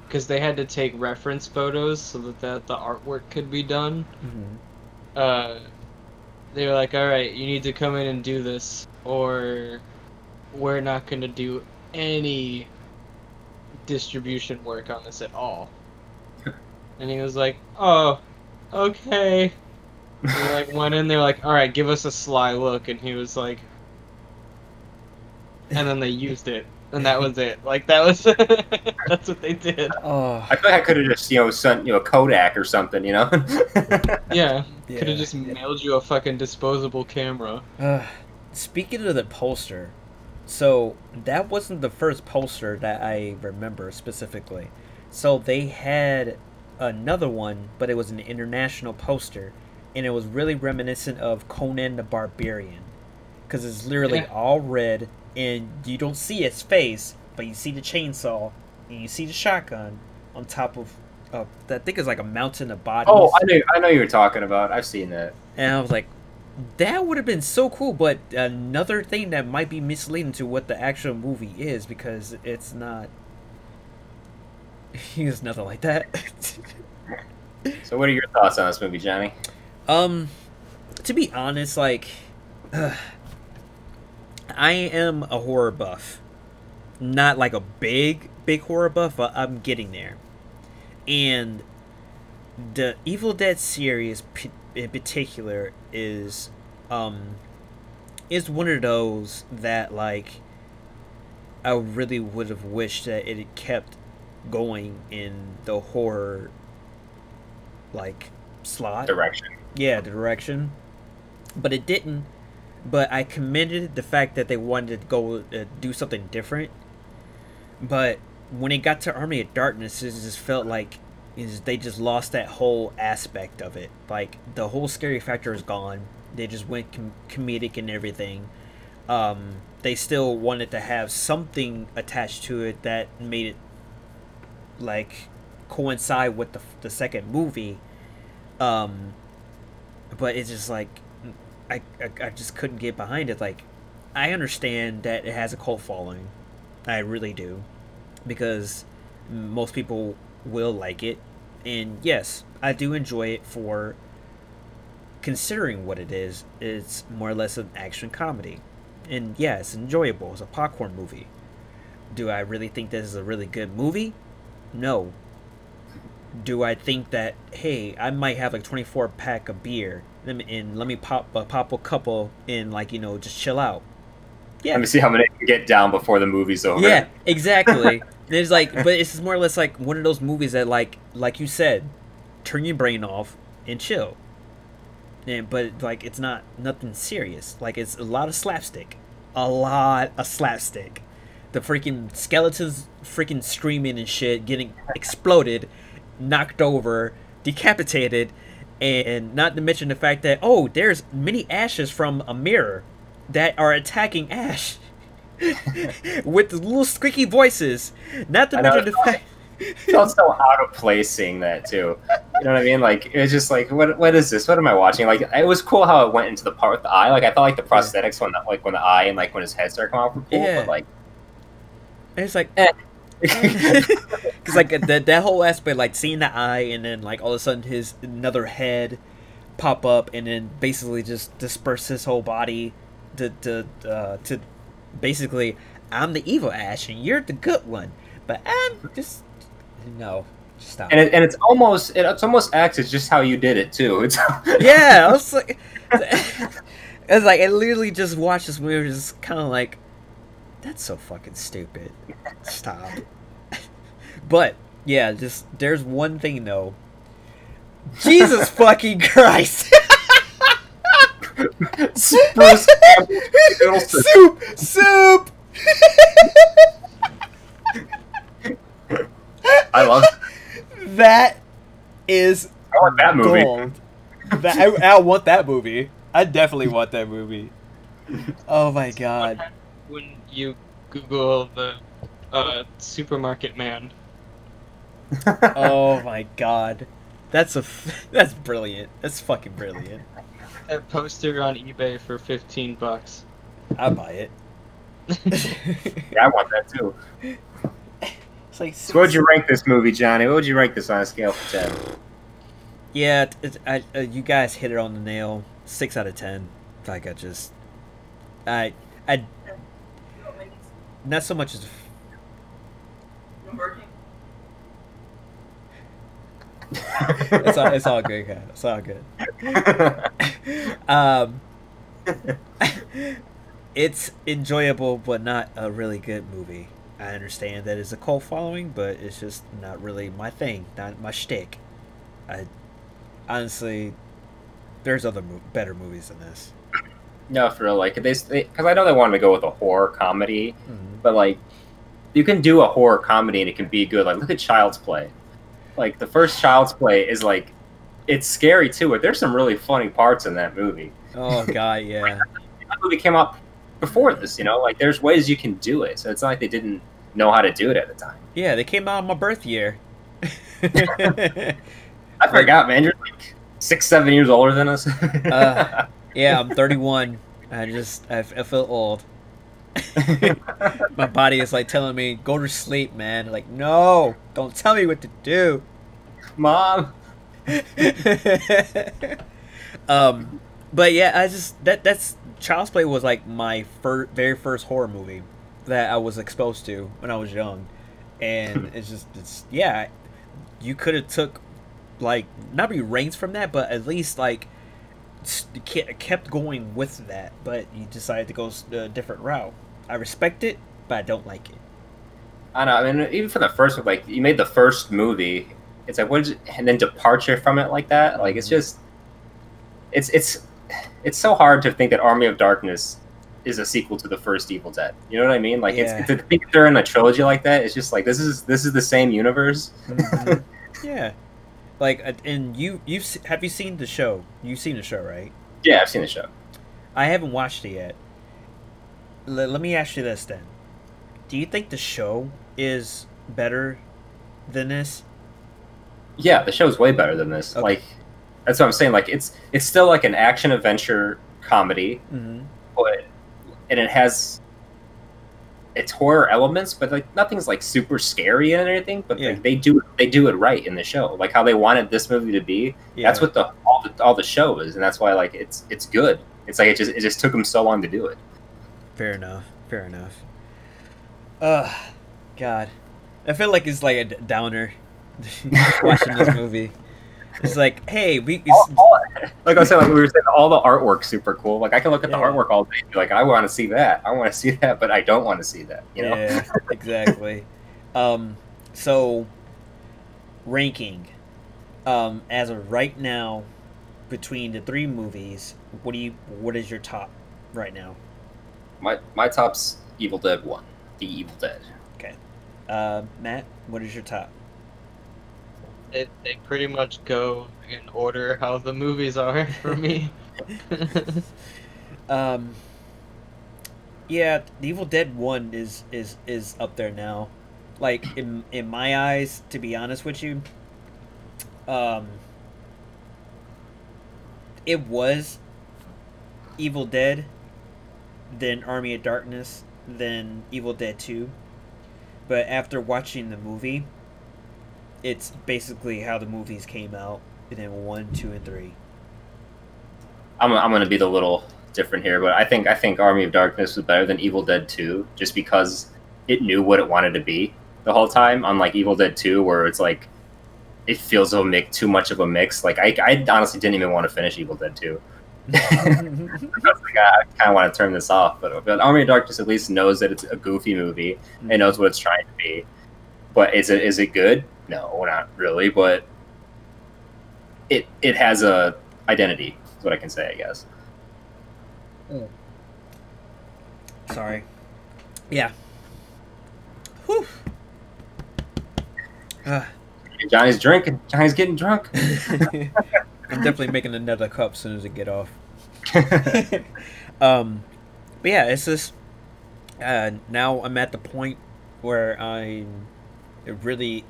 because they had to take reference photos so that the artwork could be done. They were like, all right, you need to come in and do this, or we're not going to do any distribution work on this at all. And he was like, oh, okay. They like went in, they were like, all right, give us a sly look, and he was like, and then they used it, and that was it. Like, that was that's what they did. Oh, I feel like I could have just sent a Kodak or something, Yeah, could have just mailed you a fucking disposable camera. Speaking of the poster, so that wasn't the first poster that I remember specifically. So they had another one, but it was an international poster, and it was really reminiscent of Conan the Barbarian, because it's literally all red. And you don't see his face, but you see the chainsaw, and you see the shotgun on top of, I think it's like a mountain of bodies. Oh, I know you were talking about. I've seen that. And I was like, that would have been so cool, but another thing that might be misleading to what the actual movie is, because it's not, it's nothing like that. So what are your thoughts on this movie, Johnny? To be honest, like, I am a horror buff. Not like a big horror buff, but I'm getting there. And the Evil Dead series in particular is one of those that, like, I really would have wished that it had kept going in the horror, like, slot. Direction. Yeah, the direction. But it didn't. But I commended the fact that they wanted to go do something different. But when it got to Army of Darkness, it just felt like they just lost that whole aspect of it. Like, the whole scary factor is gone. They just went comedic and everything. They still wanted to have something attached to it that made it, like, coincide with the second movie. But it's just like, I just couldn't get behind it. Like, I understand that it has a cult following. I really do. Because most people will like it. And yes, I do enjoy it for considering what it is. It's more or less an action comedy. And yeah, it's enjoyable. It's a popcorn movie. Do I really think this is a really good movie? No. Do I think that, hey, I might have like 24-pack of beer and let me pop a couple and, like, just chill out? Yeah. Let me see how many I can get down before the movie's over. Yeah, exactly. It's like, but it's more or less like one of those movies that, like you said, turn your brain off and chill. But like, it's not nothing serious. Like, it's a lot of slapstick. A lot of slapstick. The freaking skeletons freaking screaming and shit, getting exploded, knocked over, decapitated, and not to mention the fact that, oh, there's many ashes from a mirror that are attacking Ash with the little squeaky voices. Not to mention the fact. It felt so out of place seeing that too. You know what I mean? Like it was just like, what is this? What am I watching? Like it was cool how it went into the part with the eye. Like I thought like the prosthetics when the eye and like when his head started coming out were cool, but like it's like because like that whole aspect, like seeing the eye and then like all of a sudden his another head pop up and then basically just disperse his whole body to basically, I'm the evil Ash and you're the good one, but I'm just. No, stop. And it's almost acts as just how you did it too. It's yeah, I was like, it's like I literally just watched this movie, just kind of like, that's so fucking stupid. Stop. But yeah, just there's one thing though. Jesus fucking Christ! Soup. I love it. That is I want that movie. gold. I want that movie. I definitely want that movie. Oh my god. When you Google the supermarket man. Oh my god. That's brilliant. That's fucking brilliant. That poster on eBay for $15. I'll buy it. Yeah, I want that too. It's like, so what would you rank this movie, Johnny? What would you rank this on a scale of 10? Yeah, you guys hit it on the nail. 6 out of 10. Like I not so much as. It's all good, guys. It's all good. It's enjoyable, but not a really good movie. I understand that it's a cult following, but it's just not really my thing, not my shtick. Honestly, there's other better movies than this. No, for real, like because I know they wanted to go with a horror comedy, but like you can do a horror comedy and it can be good. Like look at Child's Play. Like the first Child's Play is like it's scary too, but there's some really funny parts in that movie. Oh god, yeah. That movie came out before this, you know, like there's ways you can do it, so it's not like they didn't know how to do it at the time. Yeah, they came out on my birth year. I forgot, man. You're like 6-7 years older than us. Yeah, I'm 31. I feel old. My body is like telling me go to sleep, man. Like no, don't tell me what to do, Mom. But yeah, that's Child's Play was like my very first horror movie that I was exposed to when I was young, and it's you could have took like not be reins from that, but at least like kept going with that, but you decided to go a different route. I respect it, but I don't like it. I know. I mean, even for the first one, like you made the first movie, it's like and then departure from it like that. Like it's just, it's so hard to think that Army of Darkness is a sequel to the first Evil Dead. You know what I mean? Like it's to think they're in a trilogy like that. It's just like this is the same universe. Mm-hmm. Yeah. Like, and have you seen the show? You've seen the show, right? Yeah, I've seen the show. I haven't watched it yet. Let me ask you this then: do you think the show is better than this? Yeah, the show's way better than this. Okay. Like, that's what I'm saying. Like, it's still like an action adventure comedy, but it has its horror elements, but like nothing's like super scary and anything. But like, they do it right in the show, like how they wanted this movie to be. Yeah. That's what all the show is, and that's why like it's good. It's like it just took them so long to do it. Fair enough. God, I feel like it's like a downer watching this movie. It's like, hey, like I said, like we were saying, all the artwork's super cool. Like I can look at the artwork all day and be like, I want to see that. I want to see that, but I don't want to see that. You know? Yeah, exactly. So ranking, as of right now, between the three movies, what is your top right now? My top's Evil Dead 1, The Evil Dead. Okay. Matt, what is your top? They pretty much go in order how the movies are for me. Yeah, The Evil Dead 1 is up there now. Like in my eyes, to be honest with you, um it was Evil Dead, then Army of Darkness, then Evil Dead 2. But after watching the movie, it's basically how the movies came out, and then 1, 2, and 3. I'm gonna be the little different here, but I think Army of Darkness was better than Evil Dead 2, just because it knew what it wanted to be the whole time. Unlike Evil Dead 2, where it's like it feels too much of a mix. Like I honestly didn't even want to finish Evil Dead 2. I kind of want to turn this off, but Army of Darkness at least knows that it's a goofy movie. It knows what it's trying to be. But is it good? No, not really. But it has a identity. Is what I can say, I guess. Sorry. Yeah. Whew. Johnny's drinking. Johnny's getting drunk. I'm definitely making another cup as soon as I get off. But yeah, it's just now I'm at the point where I'm really,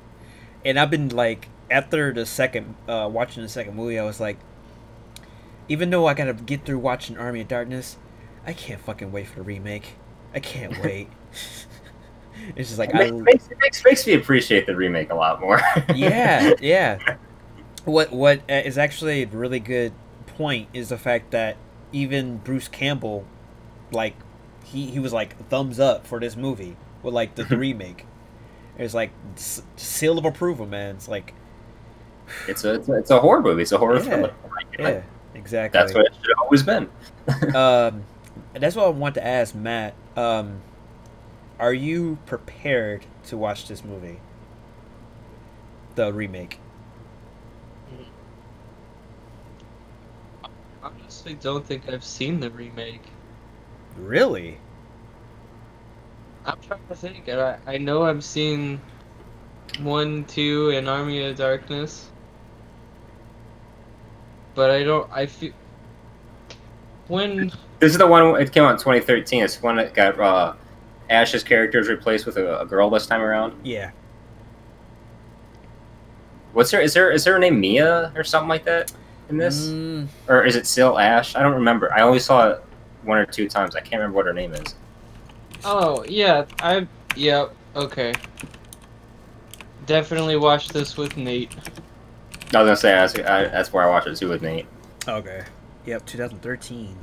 and I've been like after the second watching the second movie, I was like, even though I gotta get through watching Army of Darkness, I can't fucking wait for the remake. I can't wait. It's just like it makes me appreciate the remake a lot more. yeah. What is actually a really good point is the fact that even Bruce Campbell, like, he was like thumbs up for this movie with like the remake. It's like seal of approval, man. It's like it's a horror movie. It's a horror film. Yeah, exactly. That's what it should have always been. That's what I want to ask Matt. Are you prepared to watch this movie? The remake. I honestly don't think I've seen the remake. Really? I'm trying to think. I know I've seen 1, 2, and Army of Darkness. But I feel... When... This is the one, it came out in 2013. It's the one that got Ash's characters replaced with a girl this time around. Yeah. Is her name Mia or something like that in this? Or is it still Ash? I don't remember. I only saw it 1 or 2 times. I can't remember what her name is. Oh, yeah. Yeah, okay. Definitely watched this with Nate. I was gonna say, that's where I watched it too with Nate. Okay. Yep, 2013.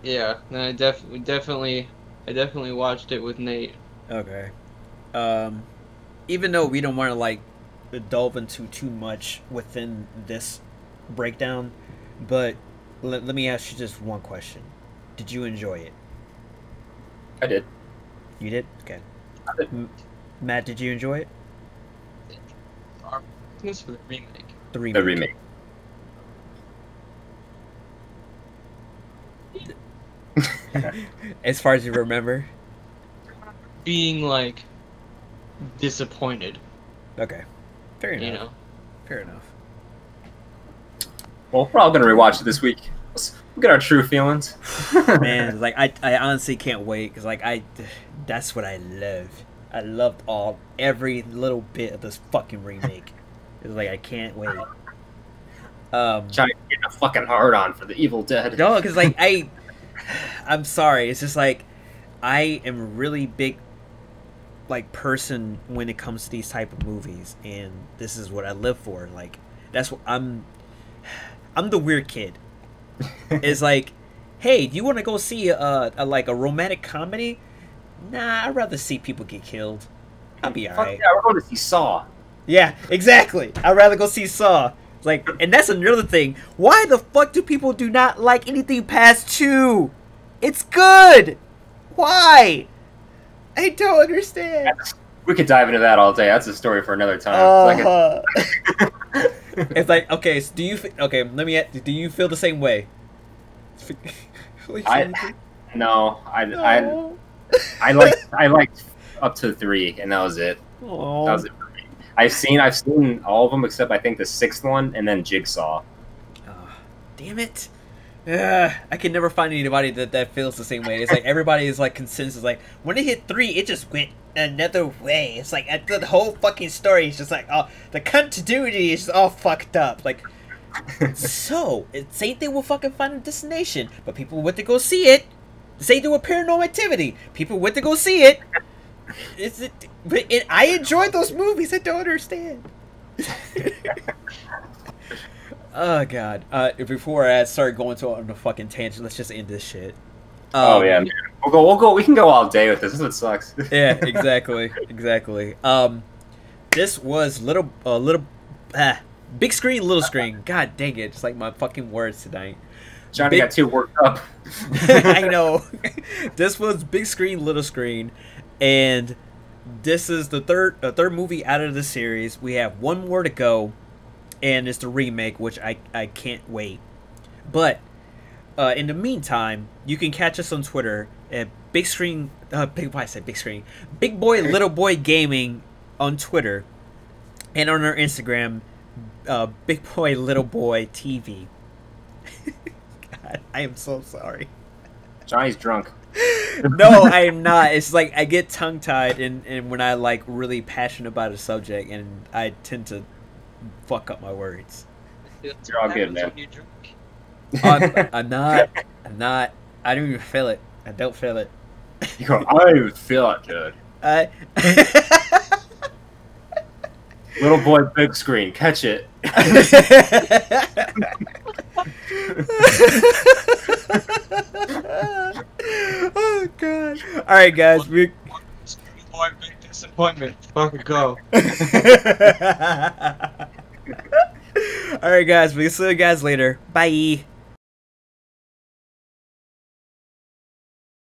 Yeah, no, I definitely watched it with Nate. Okay. Even though we don't want to like delve into too much within this breakdown, but let me ask you just one question: did you enjoy it? I did. You did? Okay. I did. Matt, did you enjoy it? This for the remake. The remake. The remake. As far as you remember? Being like disappointed. Okay. Fair enough. You know. Fair enough. Well, we're all gonna rewatch it this week. Let's get our true feelings. Man, like I honestly can't wait because like that's what I love. I loved every little bit of this fucking remake. It's like I can't wait. Johnny getting a fucking hard on for the Evil Dead. No, because like I'm sorry. It's just like I am a really big like person when it comes to these type of movies, and this is what I live for. Like that's what I'm the weird kid. It's like, hey, do you want to go see a romantic comedy? Nah, I'd rather see people get killed. I'll be alright. Yeah, we're going to see Saw. Yeah, exactly. I'd rather go see Saw. Like, and that's another thing. Why the fuck do people do not like anything past 2? It's good. Why? I don't understand. We could dive into that all day. That's a story for another time. It's like, okay, so let me ask, do you feel the same way? No, I liked up to 3, and that was it. Aww. That was it for me. I've seen all of them except I think the 6th one and then Jigsaw. Oh, damn it. I can never find anybody that feels the same way. It's like everybody is like consensus. Like when it hit 3, it just went another way. It's like the whole fucking story is just like, oh, the continuity is all fucked up. Like, so it's same thing with fucking Final Destination, but people went to go see it. Same thing with Paranormal Activity. People went to go see it. I enjoyed those movies. I don't understand. Oh god. Before I start going on a fucking tangent, let's just end this shit. Oh yeah, man. We'll go. We can go all day with this. This is what sucks. Yeah, exactly. This was big screen, little screen. God dang it! It's like my fucking words tonight. Johnny got too worked up. I know. This was big screen, little screen, and this is the third movie out of the series. We have one more to go. And it's the remake, which I can't wait. But in the meantime, you can catch us on Twitter at Big Boy Little Boy Gaming on Twitter, and on our Instagram, Big Boy Little Boy TV. God, I am so sorry. Johnny's drunk. No, I am not. It's like I get tongue tied, and when I like really passionate about a subject, and I tend to fuck up my words. You're all good, man. I'm not. I don't even feel it. I don't feel it. You go, I don't even feel it, dude. Little boy, big screen, catch it. Oh god! All right, guys. Boy, big disappointment. Fucking go. All right, guys. We'll see you guys later. Bye.